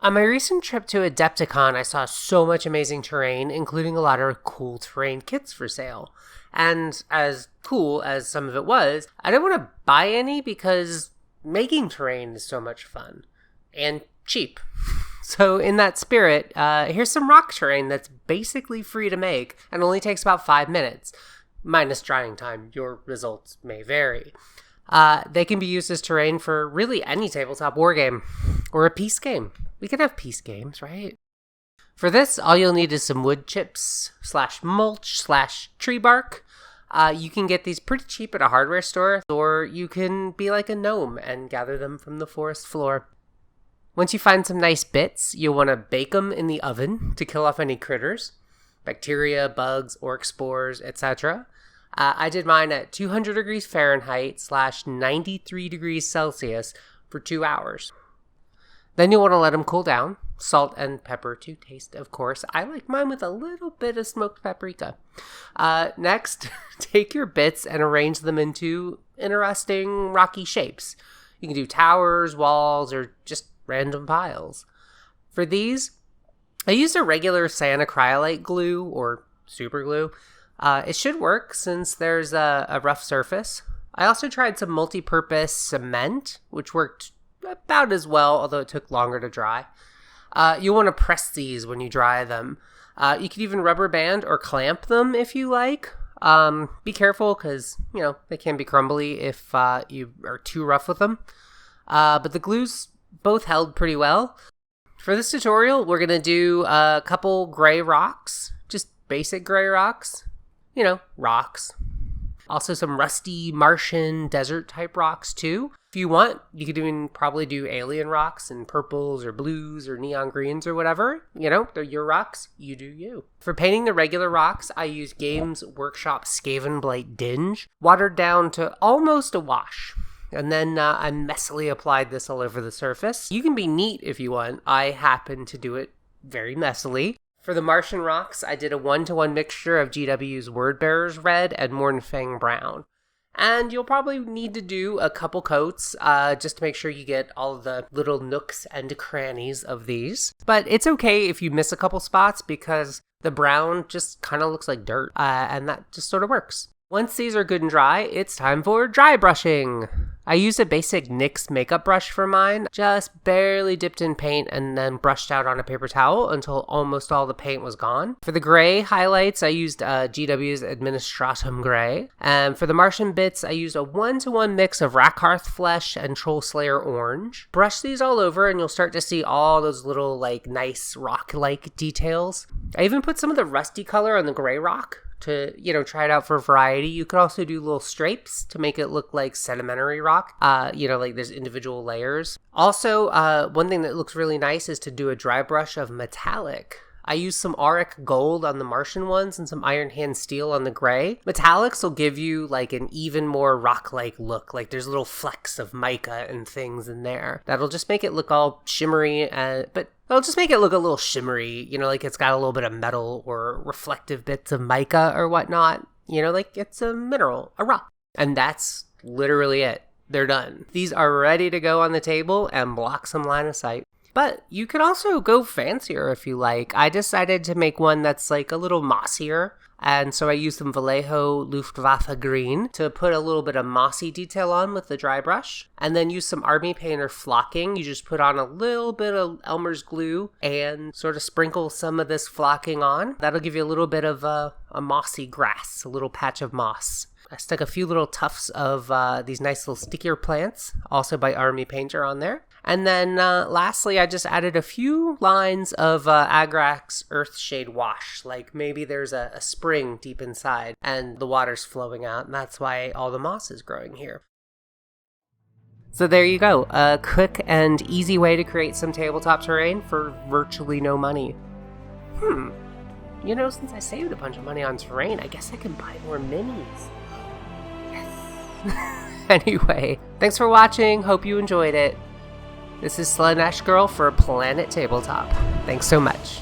On my recent trip to Adepticon, I saw so much amazing terrain, including a lot of cool terrain kits for sale. And as cool as some of it was, I didn't want to buy any because making terrain is so much fun and cheap. So in that spirit, here's some rock terrain that's basically free to make and only takes about 5 minutes. Minus drying time, your results may vary. They can be used as terrain for really any tabletop wargame or a peace game. We can have peace games, right? For this, all you'll need is some wood chips /mulch/tree bark. You can get these pretty cheap at a hardware store, or you can be like a gnome and gather them from the forest floor. Once you find some nice bits, you'll want to bake them in the oven to kill off any critters, bacteria, bugs, orc spores, etc. I did mine at 200 degrees Fahrenheit /93 degrees Celsius for 2 hours. Then you'll want to let them cool down. Salt and pepper to taste, of course. I like mine with a little bit of smoked paprika. Next, take your bits and arrange them into interesting rocky shapes. You can do towers, walls, or just random piles. For these, I used a regular Cyanacrylate glue or super glue. It should work since there's a rough surface. I also tried some multi-purpose cement, which worked about as well, although it took longer to dry. You'll want to press these when you dry them. You could even rubber band or clamp them if you like. Be careful because, they can be crumbly if you are too rough with them. But the glues both held pretty well. For this tutorial, we're going to do a couple gray rocks, just basic gray rocks. Rocks. Also some rusty Martian desert type rocks too. If you want, you could even probably do alien rocks in purples or blues or neon greens or whatever. They're your rocks. You do you. For painting the regular rocks, I use Games Workshop Skaven Blight Dinge, watered down to almost a wash. And then I messily applied this all over the surface. You can be neat if you want. I happen to do it very messily. For the Martian rocks, I did a 1-to-1 mixture of GW's Wordbearers Red and Mornfang Brown. And you'll probably need to do a couple coats just to make sure you get all the little nooks and crannies of these. But it's okay if you miss a couple spots because the brown just kind of looks like dirt, and that just sort of works. Once these are good and dry, it's time for dry brushing. I used a basic NYX makeup brush for mine, just barely dipped in paint and then brushed out on a paper towel until almost all the paint was gone. For the gray highlights, I used GW's Administratum Gray. And for the Martian bits, I used a 1-to-1 mix of Rackhearth Flesh and Troll Slayer Orange. Brush these all over and you'll start to see all those little nice rock-like details. I even put some of the rusty color on the gray rock to, try it out for variety. You could also do little stripes to make it look like sedimentary rock, there's individual layers. Also, one thing that looks really nice is to do a dry brush of metallic. I used some auric gold on the Martian ones and some iron hand steel on the gray. Metallics will give you an even more rock-like look. There's little flecks of mica and things in there. That'll just make it look all shimmery, but it'll just make it look a little shimmery, it's got a little bit of metal or reflective bits of mica or whatnot. It's a mineral, a rock. And that's literally it. They're done. These are ready to go on the table and block some line of sight. But you could also go fancier if you like. I decided to make one that's a little mossier. And so I used some Vallejo Luftwaffe green to put a little bit of mossy detail on with the dry brush. And then use some Army Painter flocking. You just put on a little bit of Elmer's glue and sort of sprinkle some of this flocking on. That'll give you a little bit of a mossy grass, a little patch of moss. I stuck a few little tufts of these nice little stickier plants, also by Army Painter on there. And then lastly, I just added a few lines of Agrax Earthshade Wash, maybe there's a spring deep inside and the water's flowing out, and that's why all the moss is growing here. So there you go, a quick and easy way to create some tabletop terrain for virtually no money. Since I saved a bunch of money on terrain, I guess I can buy more minis. Yes! Anyway, thanks for watching, hope you enjoyed it. This is Slaanesh Girl for Planet Tabletop. Thanks so much.